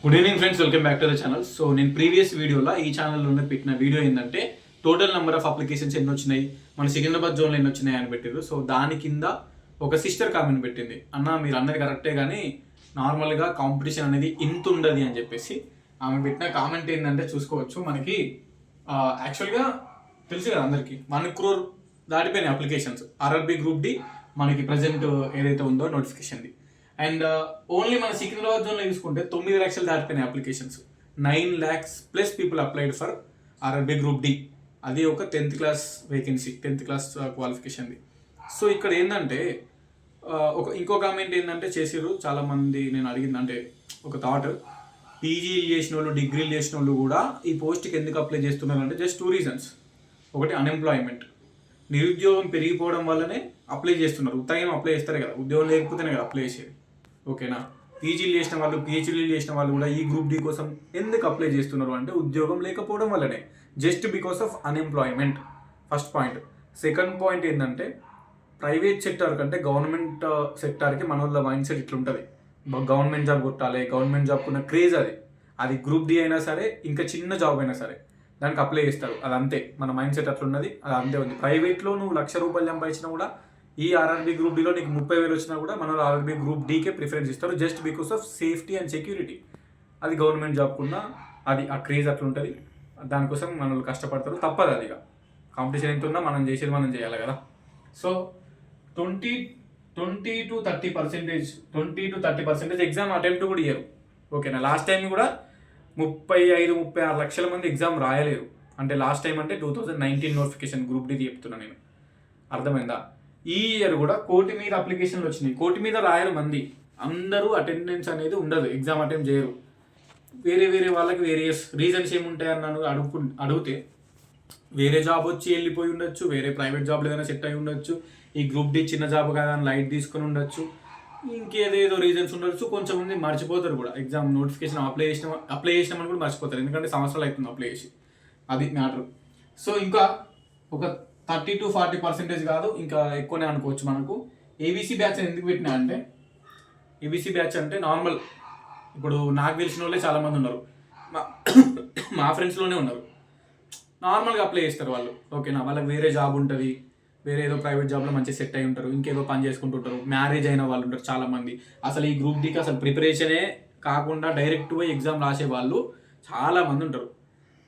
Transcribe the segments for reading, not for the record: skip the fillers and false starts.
Good evening friends, welcome back to the channel. So నేను previous వీడియోలో ఈ ఛానల్లోనే పెట్టిన వీడియో ఏంటంటే టోటల్ నెంబర్ ఆఫ్ అప్లికేషన్స్ ఎన్ని వచ్చినాయి, మన సికింద్రాబాద్ జోన్లో ఎన్ని వచ్చినాయి అని పెట్టారు. సో దాని కింద ఒక సిస్టర్ కామెంట్ పెట్టింది, అన్న మీరు అన్నది కరెక్టే కానీ నార్మల్గా కాంపిటీషన్ అనేది ఇంత ఉండదు అని చెప్పేసి ఆమె పెట్టిన కామెంట్ ఏంటంటే చూసుకోవచ్చు. మనకి యాక్చువల్గా తెలుసు కదా అందరికీ 1 crore దాటిపోయినాయి అప్లికేషన్స్. ఆర్ఆర్బీ గ్రూప్ డి మనకి ప్రజెంట్ ఏదైతే ఉందో నోటిఫికేషన్ది. అండ్ ఓన్లీ మన సికింద్రాబాద్ జోన్లో చూసుకుంటే 9 లక్షలు దాటిపోయినాయి applications. 9 lakhs plus people applied for RRB group D. అది ఒక 10th class vacancy, 10th class క్వాలిఫికేషన్ది. సో ఇక్కడ ఏంటంటే ఇంకో కామెంట్ ఏంటంటే చేసిర్రు చాలామంది. నేను అడిగింది అంటే ఒక థాట్, పీజీలు చేసిన వాళ్ళు, డిగ్రీలు చేసిన వాళ్ళు కూడా ఈ పోస్ట్కి ఎందుకు అప్లై చేస్తున్నారు అంటే జస్ట్ 2 reasons. ఒకటి అన్ఎంప్లాయ్మెంట్, నిరుద్యోగం పెరిగిపోవడం వల్లనే అప్లై చేస్తున్నారు. ఉత్తరం అప్లై చేస్తారు కదా, ఉద్యోగం లేకపోతేనే కదా అప్లై చేసేది. ఓకేనా, పీజీలు చేసిన వాళ్ళు, పిహెచ్డీలు చేసిన వాళ్ళు కూడా ఈ గ్రూప్ డి కోసం ఎందుకు అప్లై చేస్తున్నారు అంటే ఉద్యోగం లేకపోవడం వల్లనే, just because of unemployment. First point. Second point ఏంటంటే ప్రైవేట్ సెక్టార్ కంటే గవర్నమెంట్ సెక్టార్కి మన వాళ్ళ మైండ్ సెట్ ఇట్లుంటుంది, గవర్నమెంట్ జాబ్ కొట్టాలి, గవర్నమెంట్ జాబ్ ఉన్న క్రేజ్ అది గ్రూప్ డి అయినా సరే, ఇంకా చిన్న జాబ్ అయినా సరే దానికి అప్లై చేస్తారు. అది అంతే, మన మైండ్ సెట్ అట్లున్నది, అది అంతే ఉంది. ప్రైవేట్లో నువ్వు ₹1,00,000 సంపాదించినా కూడా ఈ ఆర్ఆర్బీ గ్రూప్ డిలో నీకు 30,000 వచ్చినా కూడా మన ఆర్ఆర్బీ గ్రూప్ డీకే ప్రిఫరెన్స్ ఇస్తారు, just because of safety and security. అది గవర్నమెంట్ జాబ్కున్న అది ఆ క్రేజ్ అట్లుంటుంది, దానికోసం మన వాళ్ళు కష్టపడతారు. తప్పదు, అది ఇక కాంపిటీషన్ ఎంత ఉన్నా మనం చేసేది మనం చేయాలి కదా. సో 20 to 30% ఎగ్జామ్ అటెంప్ట్ కూడా ఇయ్యరు. ఓకేనా, లాస్ట్ టైం కూడా 35-36 లక్షల మంది ఎగ్జామ్ రాయలేరు. అంటే లాస్ట్ టైం అంటే 2019 నోటిఫికేషన్ గ్రూప్ డి చెప్తున్నాను నేను, అర్థమైందా. ఈ ఇయర్ కూడా 1 కోటి మీద అప్లికేషన్లు వచ్చినాయి. 1 కోటి మీద రాయరు మంది, అందరూ అటెండెన్స్ అనేది ఉండదు, ఎగ్జామ్ అటెంప్ట్ చేయరు. వేరే వాళ్ళకి వేరియస్ రీజన్స్ ఏముంటాయి అన్నాను అడిగితే వేరే జాబ్ వచ్చి వెళ్ళిపోయి ఉండొచ్చు, వేరే ప్రైవేట్ జాబ్లో ఏదైనా సెట్ అయి ఉండొచ్చు, ఈ గ్రూప్ డి చిన్న జాబ్ కదా అని లైట్ తీసుకొని ఉండొచ్చు, ఇంకేదేదో రీజన్స్ ఉండొచ్చు. కొంచెం మంది మర్చిపోతారు కూడా, ఎగ్జామ్ నోటిఫికేషన్ అప్లై చేసినామని కూడా మర్చిపోతారు, ఎందుకంటే సంవత్సరాలు అవుతుంది అప్లై చేసి, అది మ్యాటర్. సో ఇంకా ఒక 30 to 40% కాదు, ఇంకా ఎక్కువనే అనుకోవచ్చు. మనకు ఏబీసీ బ్యాచ్ ఎందుకు పెట్టినా అంటే, ఏబీసీ బ్యాచ్ అంటే నార్మల్, ఇప్పుడు నాకు తెలిసిన వాళ్ళే చాలామంది ఉన్నారు, మా ఫ్రెండ్స్లోనే ఉన్నారు, నార్మల్గా అప్లై చేస్తారు వాళ్ళు. ఓకేనా, వాళ్ళకి వేరే జాబ్ ఉంటుంది, వేరే ఏదో ప్రైవేట్ జాబ్లో మంచిగా సెట్ అయి ఉంటారు, ఇంకేదో పని చేసుకుంటుంటారు, మ్యారేజ్ అయిన వాళ్ళు ఉంటారు చాలామంది. అసలు ఈ గ్రూప్ డికి అసలు ప్రిపరేషనే కాకుండా డైరెక్ట్ పోయి ఎగ్జామ్ రాసే వాళ్ళు చాలామంది ఉంటారు.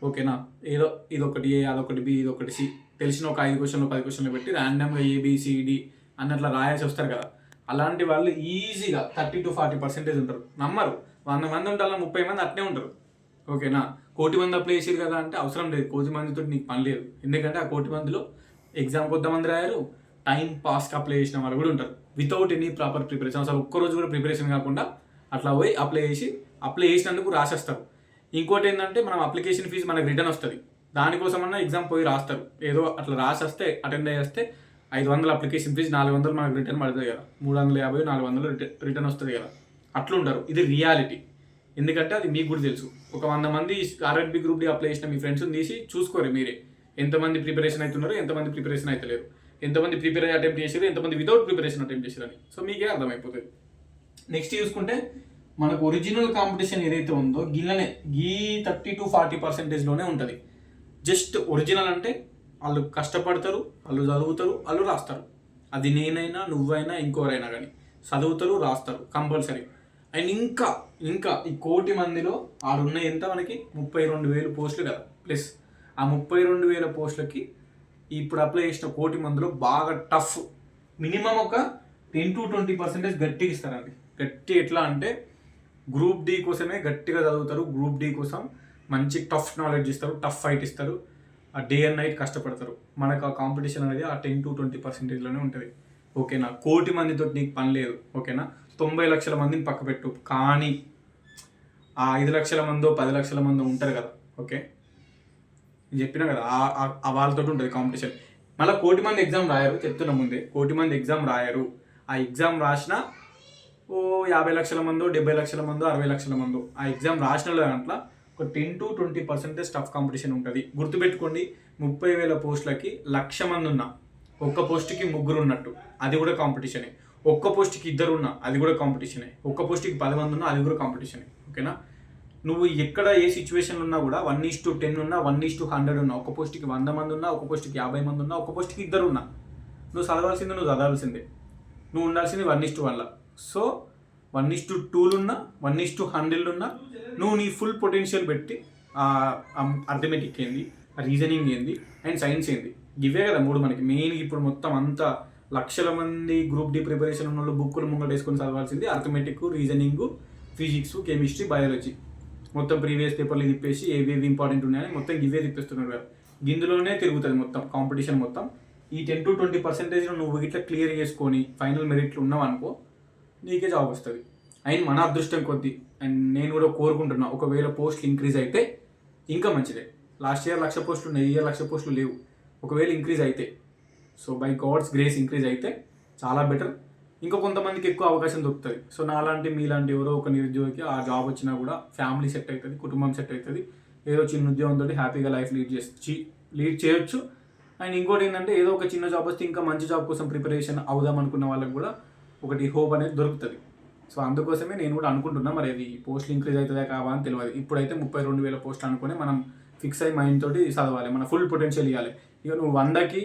ఓకేనా, ఏదో ఇదొకటి ఏ, అదొకటి బి, ఇదొకటి సి, తెలిసిన ఒక 5 క్వశ్చన్లు 10 క్వశ్చన్లు పెట్టి ర్యాండమ్గా ఏబిసిడి అన్నట్లా రాయాల్సి వస్తారు కదా. అలాంటి వాళ్ళు ఈజీగా 30 to 40% ఉంటారు. నమ్మరు, 100 మంది ఉంటారు, 30 మంది అట్నే ఉంటారు. ఓకేనా, 1 కోటి మంది అప్లై చేసారు కదా అంటే అవసరం లేదు, 1 కోటి మందితో నీకు పని లేదు. ఎందుకంటే ఆ 1 కోటి మందిలో ఎగ్జామ్ కొంతమంది రాయారు, టైం పాస్కి అప్లై చేసిన వాళ్ళు కూడా ఉంటారు, వితౌట్ ఎనీ ప్రాపర్ ప్రిపరేషన్. అసలు ఒక్కరోజు కూడా ప్రిపరేషన్ కాకుండా అట్లా పోయి అప్లై చేసినందుకు రాసేస్తారు. ఇంకోటి ఏంటంటే మనం అప్లికేషన్ ఫీజు మనకు రిటర్న్ వస్తుంది, దానికోసమన్నా ఎగ్జామ్ పోయి రాస్తారు. ఏదో అట్లా రాసేస్తే అటెండ్ అయ్యేస్తే 500 అప్లికేషన్ ఫీజు, 400 మనకు రిటర్న్ పడుతుంది కదా, 350 400 రిటర్న్ వస్తుంది కదా. అట్లుంటారు, ఇది రియాలిటీ. ఎందుకంటే అది మీకు కూడా తెలుసు. ఒక 100 మంది ఆర్ఆర్బీ గ్రూప్ డి అప్లై చేసిన మీ ఫ్రెండ్స్ని తీసి చూసుకోరు మీరే, ఎంతమంది ప్రిపరేషన్ అవుతున్నారు, ఎంతమంది ప్రిపరేషన్ అవుతలేరు, ఎంతమంది ప్రిపేర్ అయ్యి అటెంప్ట్ చేసారు, ఎంతమంది వితౌట్ ప్రిపరేషన్ అటెంప్ట్ చేశారని. సో మీకే అర్థమైపోతుంది. నెక్స్ట్ చూసుకుంటే మనకు ఒరిజినల్ కాంపిటీషన్ ఏదైతే ఉందో ఈ 30 to 40%లోనే ఉంటుంది. జస్ట్ ఒరిజినల్ అంటే వాళ్ళు కష్టపడతారు, వాళ్ళు చదువుతారు, వాళ్ళు రాస్తారు. అది నేనైనా నువ్వైనా ఇంకోరైనా కానీ చదువుతారు, రాస్తారు కంపల్సరీ. అండ్ ఇంకా ఈ 1 కోటి మందిలో ఆడున్న ఎంత మనకి 32,000 పోస్టులు కదా. ప్లస్ ఆ 32,000 పోస్టులకి ఇప్పుడు అప్లై చేసిన 1 కోటి మందిలో బాగా టఫ్, మినిమం ఒక 10 to 20% గట్టిగా ఇస్తారండి. గట్టి ఎట్లా అంటే గ్రూప్ డి కోసమే గట్టిగా చదువుతారు, గ్రూప్ డి కోసం మంచి టఫ్ నాలెడ్జ్ ఇస్తారు, టఫ్ ఫైట్ ఇస్తారు, ఆ డే అండ్ నైట్ కష్టపడతారు. మనకు ఆ కాంపిటీషన్ అనేది ఆ 10 to 20%లోనే ఉంటుంది. ఓకేనా, 1 కోటి మందితో నీకు పని లేదు. ఓకేనా, 90 లక్షల మందిని పక్క పెట్టు, కానీ ఆ 5 లక్షల మందో 10 లక్షల మందో ఉంటారు కదా. ఓకే, నేను చెప్పినా కదా, ఆ వాళ్ళతో ఉంటుంది కాంపిటీషన్. మళ్ళీ 1 కోటి మంది ఎగ్జామ్ రాయరు, చెప్తున్నా ముందే, 1 కోటి మంది ఎగ్జామ్ రాయరు. ఆ ఎగ్జామ్ రాసిన 50 లక్షల మందో 70 లక్షల మందో 60 లక్షల మందో ఆ ఎగ్జామ్ రాసిన దాంట్లో ఒక 10 to 20% టఫ్ కాంపిటీషన్ ఉంటుంది. గుర్తుపెట్టుకోండి, 30,000 పోస్టులకి 1,00,000 మంది ఉన్నా, ఒక్క పోస్ట్కి 3 ఉన్నట్టు, అది కూడా కాంపిటీషనే. ఒక్క పోస్ట్కి 2 ఉన్నా, అది కూడా కాంపిటీషనే. ఒక్క పోస్ట్కి 10 మంది ఉన్నా, అది కూడా కాంపిటీషనే. ఓకేనా, నువ్వు ఎక్కడ ఏ సిచ్యువేషన్ ఉన్నా కూడా 1:10 ఉన్నా 1:100 ఉన్నా, ఒక పోస్ట్కి 100 మంది ఉన్నా, ఒక పోస్ట్కి 50 మంది ఉన్నా, ఒక పోస్ట్కి 2 ఉన్నా, నువ్వు చదవాల్సిందే. నువ్వు ఉండాల్సింది 1:1. సో 1:2 ఉన్నా 1:100 ఉన్నా నువ్వు నీ ఫుల్ పొటెన్షియల్ పెట్టి అర్థమెటిక్ ఏంది, రీజనింగ్ ఏంది అండ్ సైన్స్ ఏంది, ఇవే కదా 3 మనకి మెయిన్. ఇప్పుడు మొత్తం అంతా లక్షల మంది గ్రూప్ డి ప్రిపరేషన్ ఉన్న వాళ్ళు బుక్కులు ముంగట వేసుకొని చదవాల్సింది arithmetic, reasoning, physics, chemistry, biology. మొత్తం ప్రీవియస్ పేపర్లు తిప్పేసి ఏవేవి ఇంపార్టెంట్ ఉన్నాయని మొత్తం ఇవే తిప్పేస్తున్నారు కదా. ఇందులోనే తిరుగుతుంది మొత్తం కాంపిటీషన్ మొత్తం. ఈ 10-20% నువ్వు ఇట్లా క్లియర్ చేసుకొని ఫైనల్ మెరిట్లు ఉన్నావు అనుకో, నీకే జాబ్ వస్తుంది. అండ్ మన అదృష్టం కొద్దీ, అండ్ నేను కూడా కోరుకుంటున్నా, ఒకవేళ పోస్టులు ఇంక్రీజ్ అయితే ఇంకా మంచిదే. లాస్ట్ ఇయర్ 1,00,000 పోస్టులు ఉన్నాయి, ఈ ఇయర్ 1,00,000 పోస్టులు లేవు. ఒకవేళ ఇంక్రీజ్ అయితే, so by God's grace increase అయితే చాలా బెటర్. ఇంకా కొంతమందికి ఎక్కువ అవకాశం దొరుకుతుంది. సో నాలాంటి మీలాంటి ఎవరో ఒక నిరుద్యోగికి ఆ జాబ్ వచ్చినా కూడా ఫ్యామిలీ సెట్ అవుతుంది, కుటుంబం సెట్ అవుతుంది, ఏదో చిన్న ఉద్యోగంతో హ్యాపీగా లైఫ్ లీడ్ చేయొచ్చు. అండ్ ఇంకోటి ఏంటంటే ఏదో ఒక చిన్న జాబ్ వస్తే ఇంకా మంచి జాబ్ కోసం ప్రిపరేషన్ అవుదాం అనుకున్న వాళ్ళకి కూడా ఒకటి హోప్ అనేది దొరుకుతుంది. సో అందుకోసమే నేను కూడా అనుకుంటున్నా, మరి అది పోస్టులు ఇంక్రీజ్ అవుతుందా కావా అని తెలియదు. ఇప్పుడైతే 32,000 పోస్టులు అనుకుని మనం ఫిక్స్ అయ్యి మైండ్ తోటి చదవాలి, మన ఫుల్ పొటెన్షియల్ ఇవ్వాలి. ఇక నువ్వు 100కి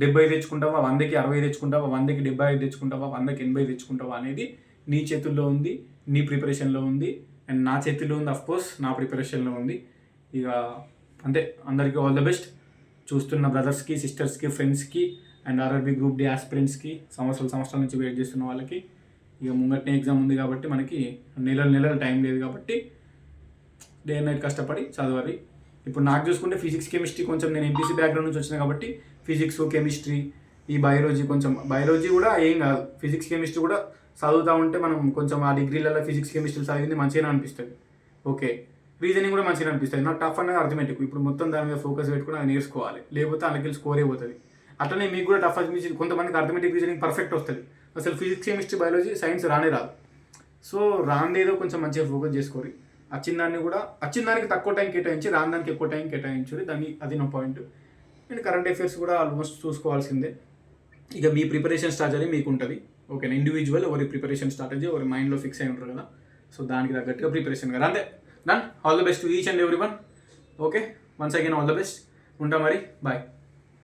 70 తెచ్చుకుంటావా, 100కి 60 తెచ్చుకుంటావా, 100కి 75 తెచ్చుకుంటావా, 100కి 80 తెచ్చుకుంటావా అనేది నీ చేతుల్లో ఉంది, నీ ప్రిపరేషన్లో ఉంది. అండ్ నా చేతుల్లో ఉంది, అఫ్కోర్స్ నా ప్రిపరేషన్లో ఉంది. ఇక అంతే. అందరికీ ఆల్ ద బెస్ట్. చూస్తున్న బ్రదర్స్కి, సిస్టర్స్కి, ఫ్రెండ్స్కి అండ్ ఆర్ఆర్బీ గ్రూప్ డి ఆస్పిరెంట్స్కి, సంవత్సరాల నుంచి వెయిట్ చేస్తున్న వాళ్ళకి, ఇక ముంగట్నే ఎగ్జామ్ ఉంది కాబట్టి మనకి నెలలు టైం లేదు కాబట్టి డే అండ్ నైట్ కష్టపడి చదవాలి. ఇప్పుడు నాకు చూసుకుంటే ఫిజిక్స్, కెమిస్ట్రీ కొంచెం నేను ఎంపీసీ బ్యాక్గ్రౌండ్ నుంచి వచ్చినా కాబట్టి ఫిజిక్స్, కెమిస్ట్రీ, ఈ బయాలజీ కూడా ఏం కాదు. ఫిజిక్స్, కెమిస్ట్రీ కూడా చదువుతూ ఉంటే మనం కొంచెం ఆ డిగ్రీలలో ఫిజిక్స్, కెమిస్ట్రీ చదివింది మంచిగానే అనిపిస్తుంది. ఓకే, రీజనింగ్ కూడా మంచిగా అనిపిస్తుంది. నాకు టఫ్ అనేది అర్థమెటిక్. ఇప్పుడు మొత్తం దాని మీద ఫోకస్ పెట్టుకుని అది నేర్చుకోవాలి, లేకపోతే అందుకెళ్ళి స్కోర్ అయిపోతుంది. అట్లనే మీకు కూడా టఫ్ అనిపించింది. కొంతమందికి అర్థమెటిక్, రీజనింగ్ పర్ఫెక్ట్ వస్తుంది, అసలు ఫిజిక్స్, కెమిస్ట్రీ, బయాలజీ, సైన్స్ రానే రాదు. సో రాందేదో కొంచెం మంచిగా ఫోకస్ చేసుకోవాలి. వచ్చిన దానికి తక్కువ టైం కేటాయించి రాని దానికి ఎక్కువ టైం కేటాయించాలి. అది నా పాయింట్. అండ్ కరెంట్ అఫైర్స్ కూడా ఆల్మోస్ట్ చూసుకోవాల్సిందే. ఇక మీ ప్రిపరేషన్ స్ట్రాటజీ మీకు ఉంటుంది. ఓకేనా, ఇండివిజువల్ ఎవరి ప్రిపరేషన్ స్ట్రాటజీ ఎవరి మైండ్లో ఫిక్స్ అయి ఉంటారు కదా. సో దానికి తగ్గట్టుగా ప్రిపరేషన్ కదా. అంతే, done. All the best to each and every one. Okay, once again all the best. ఉంటా మరి, బాయ్.